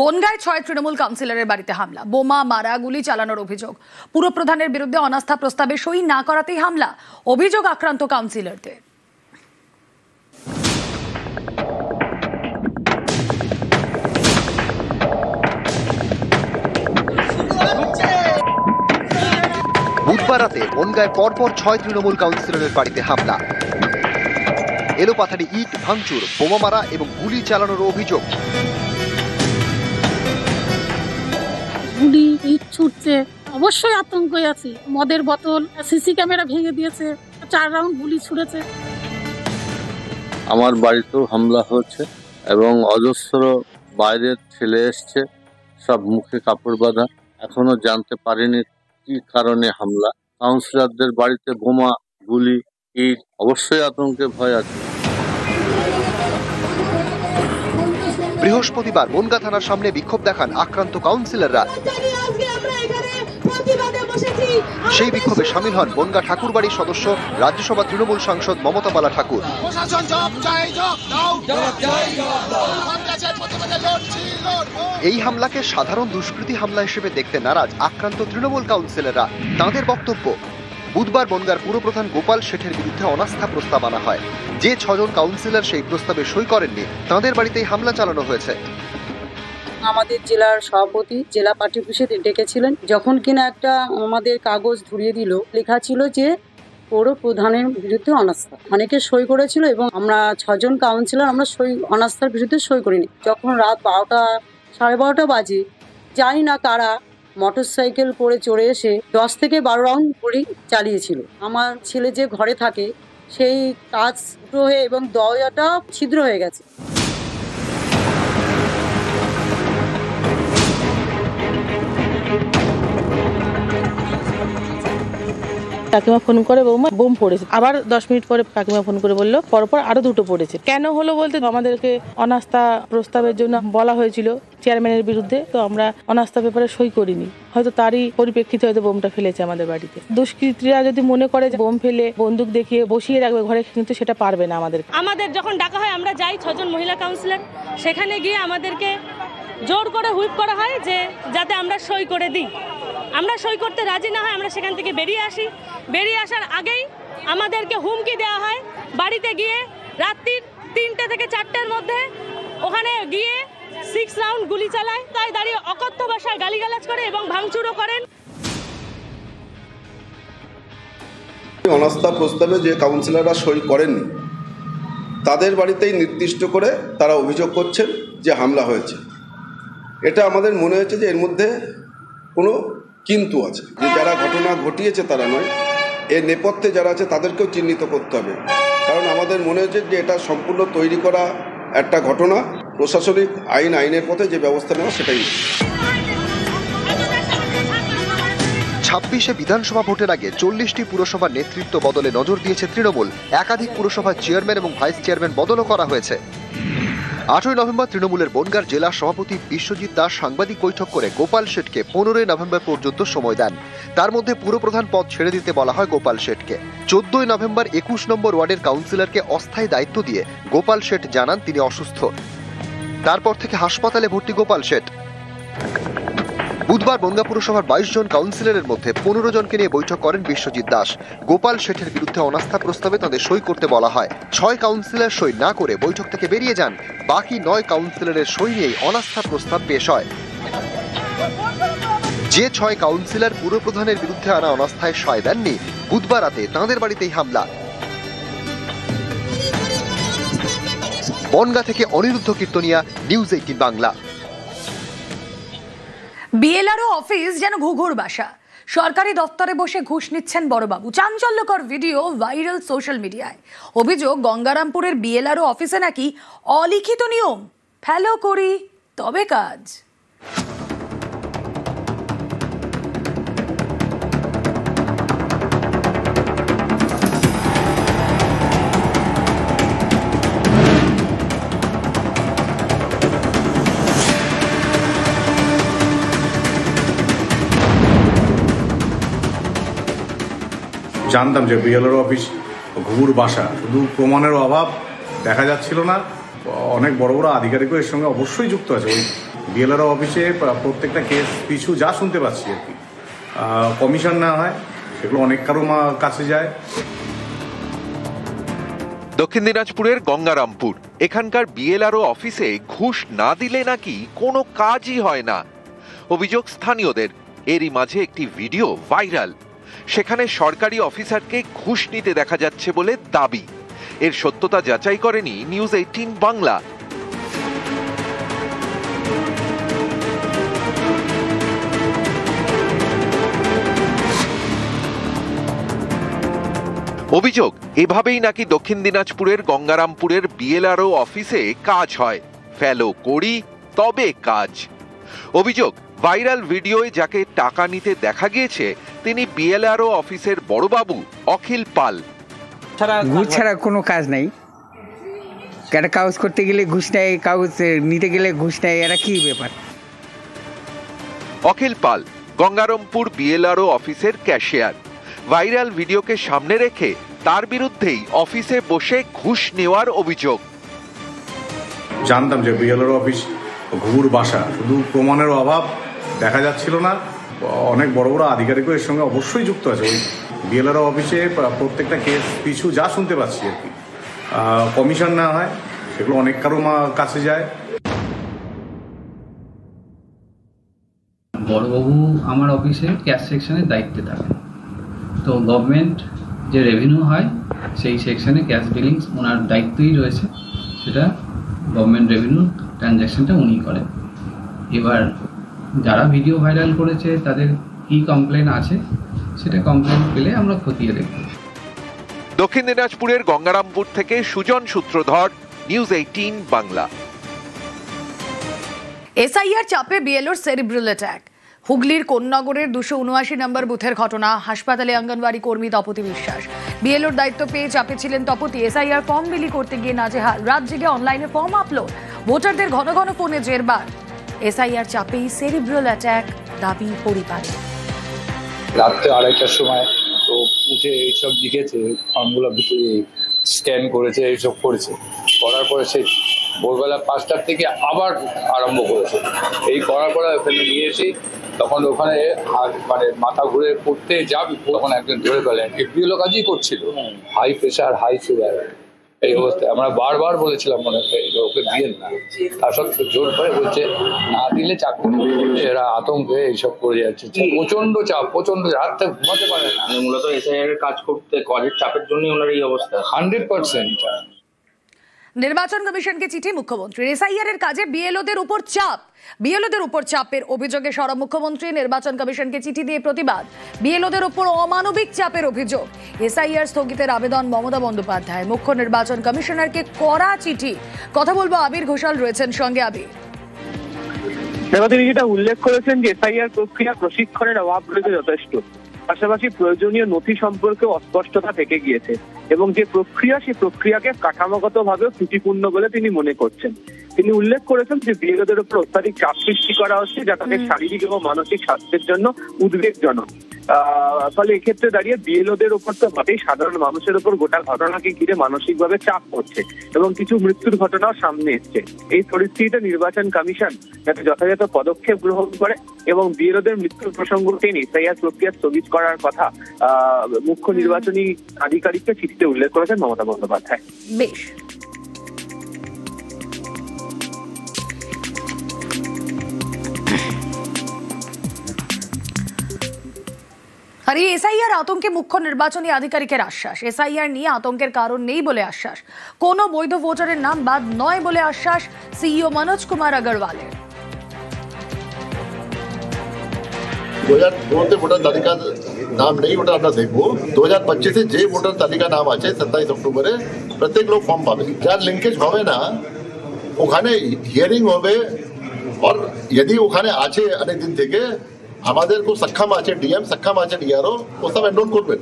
বনগাঁয় 6 তৃণমূল কাউন্সিলরের বাড়িতে হামলা, বোমা মারা, গুলি চালানোর অভিযোগ। পুরপ্রধানের বিরুদ্ধে অনাস্থা প্রস্তাবে সই না করাতেই হামলা, অভিযোগ আক্রান্ত কাউন্সিলরদের। বুধবার রাতে বনগাঁয় পরপর 6 তৃণমূল কাউন্সিলরের বাড়িতে হামলা, এলোপাথারি ইট ভাঙচুর, বোমা মারা এবং গুলি চালানোর অভিযোগ। গুলি ইট ছুটছে, অবশ্যই আতঙ্কে আছি। মদের বোতল, সিসি ক্যামেরা ভেঙে দিয়েছে, 4 রাউন্ড গুলি ছুড়েছে। আমার বাড়িতেও হামলা হয়েছে এবং অজস্র বাইরের ছেলে এসছে, সব মুখে কাপড় বাঁধা। এখনো জানতে পারিনি কি কারণে হামলা। কাউন্সিলরদের বাড়িতে বোমা, গুলি, ইট, অবশ্যই আতঙ্কে ভয় আছে। বৃহস্পতিবার বনগাঁ থানার সামনে বিক্ষোভ দেখান আক্রান্ত কাউন্সিলররা। সেই বিক্ষোভে সামিল হন বনগাঁ ঠাকুরবাড়ির সদস্য রাজ্যসভা তৃণমূল সাংসদ মমতা বালা ঠাকুর। এই হামলাকে সাধারণ দুষ্কৃতী হামলা হিসেবে দেখতে নারাজ আক্রান্ত তৃণমূল কাউন্সিলররা। তাঁদের বক্তব্য, বুধবার বনগাঁর পুরপ্রধান গোপাল শেঠের বিরুদ্ধে অনাস্থা প্রস্তাব আনা হয়। যে 6 জন কাউন্সিলর সেই প্রস্তাবে সই করেননি, তাঁদের বাড়িতেই হামলা চালানো হয়েছে। আমাদের জেলার সভাপতি জেলা পার্টি অফিসে ডেকেছিলেন, যখন কিনা একটা আমাদের কাগজ ধরিয়ে দিল, লেখা ছিল যে পৌর প্রধানের বিরুদ্ধে অনাস্থা। অনেকে সই করেছিল এবং আমরা 6 জন কাউন্সিলর আমরা অনাস্থার বিরুদ্ধে সই করিনি। যখন রাত 12টা সাড়ে 12টা বাজে, জানি না কারা মোটর সাইকেল করে চড়ে এসে 10 থেকে 12 রাউন্ড গুলি চালিয়েছিল। আমার ছেলে যে ঘরে থাকে সেই কাঁচ ফুটো হয়ে এবং দরজাটা ছিদ্র হয়ে গেছে। কাকিমা ফোন করে বৌমা বোম পড়েছে, আবার 10 মিনিট পরে কাকিমা ফোন করে বললো পরপর আরো 2টো পড়েছে। কেন হলো বলতে আমাদেরকে অনাস্থা প্রস্তাবের জন্য বলা হয়েছিল চেয়ারম্যানের বিরুদ্ধে, তো আমরা অনাস্থা পেপারে সই করিনি। হয়তো তারই পরিপ্রেক্ষিতে হয়তো বোমটা ফেলেছে আমাদের বাড়িতে। দুষ্কৃতীরা যদি মনে করে যে বোম ফেলে বন্দুক দেখিয়ে বসিয়ে রাখবে ঘরে, কিন্তু সেটা পারবে না। আমাদের যখন ডাকা হয় আমরা যাই 6 জন মহিলা কাউন্সিলর, সেখানে গিয়ে আমাদেরকে জোর করে হুইপ করা হয় যে যাতে আমরা সই করে দিই। আমরা সই করতে রাজি না হয় আমরা সেখান থেকে বেরিয়ে আসি। বেরিয়ে আসার আগেই আমাদেরকে হুমকি দেওয়া হয় বাড়িতে গিয়ে রাত্রির 3টে থেকে 4টের মধ্যে ওখানে গিয়ে 6 রাউন্ড গুলি চালায়। তাই দাঁড়িয়ে অকথ্য ভাষায় গালিগালাজ করে এবং ভাঙচুরও করেন। অনাস্থা প্রস্তাবে যে কাউন্সিলররা সই করেননি, তাদের বাড়িতেই নির্দিষ্ট করে তারা অভিযোগ করছেন যে হামলা হয়েছে। এটা আমাদের মনে হয়েছে যে এর মধ্যে কোনো কিন্তু আছে, যে যারা ঘটনা ঘটিয়েছে তারা নয়, এর নেপথ্যে যারা আছে তাদেরকেও চিহ্নিত করতে হবে। কারণ আমাদের মনে হয়েছে যে এটা সম্পূর্ণ তৈরি করা একটা ঘটনা। প্রশাসনিক আইনের পথে যে ব্যবস্থা নেওয়া সেটাই। 26শে বিধানসভা ভোটের আগে 40টি পুরসভার নেতৃত্ব বদলে নজর দিয়েছে তৃণমূল। একাধিক পুরসভার চেয়ারম্যান এবং ভাইস চেয়ারম্যান বদলও করা হয়েছে। 8ই নভেম্বর তৃণমূলের বনগাঁর জেলা সভাপতি বিশ্বজিৎ দাস সাংবাদিক বৈঠক করে গোপাল শেঠকে 15ই নভেম্বর পর্যন্ত সময় দেন। তার মধ্যে পুরপ্রধান পদ ছেড়ে দিতে বলা হয় গোপাল শেঠকে। 14ই নভেম্বর 21 নম্বর ওয়ার্ডের কাউন্সিলরকে অস্থায়ী দায়িত্ব দিয়ে গোপাল শেঠ জানান তিনি অসুস্থ। তারপর থেকে হাসপাতালে ভর্তি গোপাল শেঠ। বুধবার বনগাঁ পুরসভার 22 জন কাউন্সিলরের মধ্যে 15 জনকে নিয়ে বৈঠক করেন বিশ্বজিৎ দাস। গোপাল শেঠের বিরুদ্ধে অনাস্থা প্রস্তাবে তাদের সই করতে বলা হয়। 6 কাউন্সিলর সই না করে বৈঠক থেকে বেরিয়ে যান। বাকি 9 কাউন্সিলরের সই নিয়েই অনাস্থা প্রস্তাব পেশ হয়। যে 6 কাউন্সিলর পুরপ্রধানের বিরুদ্ধে আনা অনাস্থায় সই দেননি, বুধবার রাতে তাঁদের বাড়িতেই হামলা। বনগাঁ থেকে Aniruddha Kirtania, news 18 Bangla. BLRO office যেন ঘুঘুর বাসা। সরকারি দপ্তরে বসে ঘুষ নিচ্ছেন বড়বাবু। চাঞ্চল্যকর ভিডিও ভাইরাল সোশ্যাল মিডিয়ায়। অভিযোগ, গঙ্গারামপুরের বিএলআরও অফিসে নাকি অলিখিত নিয়ম, ফলো করি তবে কাজ। জানতাম যে বিএলআরও অফিস ঘুঘুর বাসা, শুধু প্রমাণের অভাব দেখা যাচ্ছিল না, অনেক বড় বড় আধিকারিকও এর সঙ্গে অবশ্যই যুক্ত আছে। ওই বিএলআরও অফিসে প্রত্যেকটা কেস পিছু যা শুনতে পাচ্ছি আর কি, কমিশন না হয় সেগুলো অনেক কারো কাছে যায়। দক্ষিণ দিনাজপুরের গঙ্গারামপুর, এখানকার বিএলআরও অফিসে ঘুষ না দিলে নাকি কোনো কাজই হয় না, অভিযোগ স্থানীয়দের। এরই মাঝে একটি ভিডিও ভাইরাল, সেখানে সরকারি অফিসারকে ঘুষ নিতে দেখা যাচ্ছে বলে দাবি। এর সত্যতা যাচাই করেনি নিউজ 18 বাংলা। অভিযোগ, এভাবেই নাকি দক্ষিণ দিনাজপুরের গঙ্গারামপুরের বিএলআরও অফিসে কাজ হয়। ফেলো করি তবে কাজ। অভিযোগ, ভাইরাল ভিডিওয় যাকে টাকা নিতে দেখা গিয়েছে তিনি বিএলআরও অফিসের বড়বাবু অখিল পাল। ঘুষ ছাড়া কোনো কাজ নাই। একটা কাগজ করতে গেলে ঘুষ নেয়, কাগজ নিতে গেলে ঘুষ নেয়, এরা কি ব্যাপার? অখিল পাল গঙ্গারামপুর বিএলআরও অফিসের ক্যাশিয়ার। ভাইরাল ভিডিওকে সামনে রেখে তার বিরুদ্ধেই অফিসে বসে ঘুষ নেওয়ার অভিযোগ। জানতাম যে বিএলআরও অফিস ঘুঘুর বাসা, শুধু প্রমাণের অভাব দেখা যাচ্ছিল না, অনেক বড় বড় আধিকারিকও এর সঙ্গে অবশ্যই যুক্ত আছে। ওই বিএলআরও অফিসে প্রত্যেকটা কেস পিছু যা শুনতে পাচ্ছি আর কি, কমিশন না হয় সেগুলো অনেক কারো কাছে যায়। বড়বাবু আমার অফিসে ক্যাশ সেকশনের দায়িত্বে থাকেন, তো গভর্নমেন্ট যে রেভিনিউ হয় সেই সেকশনে ক্যাশ বিলিংস ওনার দায়িত্বই রয়েছে, সেটা গভর্নমেন্ট রেভিনিউ ট্রানজ্যাকশনটা উনি করেন। এবার যারা ভিডিও ভাইরাল করেছে তাদের কি কমপ্লেন আছে সেটা কমপ্লেন পেলে আমরা খতিয়ে দেখব। দক্ষিণ দিনাজপুরের গঙ্গারামপুর থেকে সুজন সূত্রধর, নিউজ 18 বাংলা। এসআইআর চাপে বিএলওর সেরিব্রাল অ্যাটাক। হুগলির কোন্নগরের 279 নম্বর বুথের ঘটনা। হাসপাতালে অঙ্গনওয়াড়ি কর্মী তপতি বিশ্বাস। বিএলওর দায়িত্ব পেয়ে চাপে ছিলেন তপতি। এসআইআর ফর্ম বিলি করতে গিয়ে নাজেহাল, রাত জেগে অনলাইনে ফর্ম আপলোড, ভোটারদের ঘন ঘন ফোনে জেরবার। এসআইআর চাপেই সেরিব্রাল অ্যাটাক, দাবি পরিবারের। রাত্রে 2:30টার সময় তো উঠে এইসব লিখেছে, ফর্মগুলো স্ক্যান করেছে, এইসব করেছে, করার পরে সেই ভোরবেলা 5টার থেকে আবার আরম্ভ করেছে। এই করার পরে ওখানে নিয়ে এসে তখন ওখানে মানে মাথা ঘুরে পড়তে যাবি, তখন একজন ধরে ফেলেন। বিএলও কাজই করছিল, হাই প্রেশার হাই সুগার এই অবস্থায়। আমরা বারবার বলেছিলাম মনে হয় ওকে দিয়েন না, তার সত্ত্বেও জোর করে বলছে না দিলে চাকরি। এরা আতঙ্কে এইসব করে যাচ্ছে, প্রচন্ড চাপ, প্রচন্ড রাতে ঘুমাতে পারে না। মূলত এসআইআর এর কাজ করতে কাজের চাপের জন্য ওনার এই অবস্থা। 100%। নির্বাচন কমিশনকে চিঠি মুখ্যমন্ত্রীর। এসআইআর এর কাজে বিএলওদের উপর চাপ। বিএলওদের উপর চাপের অভিযোগে সরব মুখ্যমন্ত্রী। নির্বাচন কমিশনকে চিঠি দিয়ে প্রতিবাদ। বিএলওদের উপর অমানবিক চাপের অভিযোগ। এসআইআর স্থগিতের আবেদন মমতা বন্দ্যোপাধ্যায়। মুখ্য নির্বাচন কমিশনারকে কড়া চিঠি। কথা বলবো, আবির ঘোষাল রয়েছেন সঙ্গে। আবির, তিনি যেটা উল্লেখ করেছেন যে এসআইআর প্রক্রিয়া প্রশিক্ষণের অভাব রয়েছে যথেষ্ট, পাশাপাশি প্রয়োজনীয় নথি সম্পর্কে অস্পষ্টতা থেকে গিয়েছে এবং যে প্রক্রিয়া সেই প্রক্রিয়াকে কাঠামোগতভাবেও ত্রুটিপূর্ণ বলে তিনি মনে করছেন। তিনি উল্লেখ করেছেন যে বিএলওদের উপর অত্যাধিক চাপ সৃষ্টি করা হচ্ছে, যা তাদের শারীরিক এবং মানসিক স্বাস্থ্যের জন্য উদ্বেগজনক। ফলে এক্ষেত্রে দাঁড়িয়ে বিএলওদের উপর তো বটেই, সাধারণ মানুষের উপর গোটা ঘটনাকে ঘিরে মানসিকভাবে চাপ পড়ছে এবং কিছু মৃত্যুর ঘটনাও সামনে এসছে। এই পরিস্থিতিতে নির্বাচন কমিশন যাতে যথাযথ পদক্ষেপ গ্রহণ করে এবং বিএলওদের মৃত্যুর প্রসঙ্গকে এসআইআর প্রক্রিয়া স্থগিত করার কথা মুখ্য নির্বাচনী আধিকারিককে চিঠিতে উল্লেখ করেছেন মমতা বন্দ্যোপাধ্যায়। বেশ, আর এই এসআইআর আতঙ্কে মুখ্য নির্বাচনী আধিকারিকের আশ্বাস। এসআইআর নিয়ে আতঙ্কের কারণ নেই বলে আশ্বাস। কোনো বৈধ ভোটারের নাম বাদ নয় বলে আশ্বাস সিইও মনোজ কুমার আগরওয়ালের। 2002 ভোটার তালিকার নাম নেই, ওটা আমরা দেখবো। 2025 যে ভোটার তালিকা নাম আছে 27 অক্টোবরে প্রত্যেক লোক ফর্ম পাবে। যার লিঙ্কেজ হবে না ওখানে হিয়ারিং হবে, আর যদি ওখানে আছে অনেক দিন থেকে আমাদের খুব সক্ষম আছে ডিএম, সক্ষম আছে ডিআরও, ও সব এনরোল করবেন।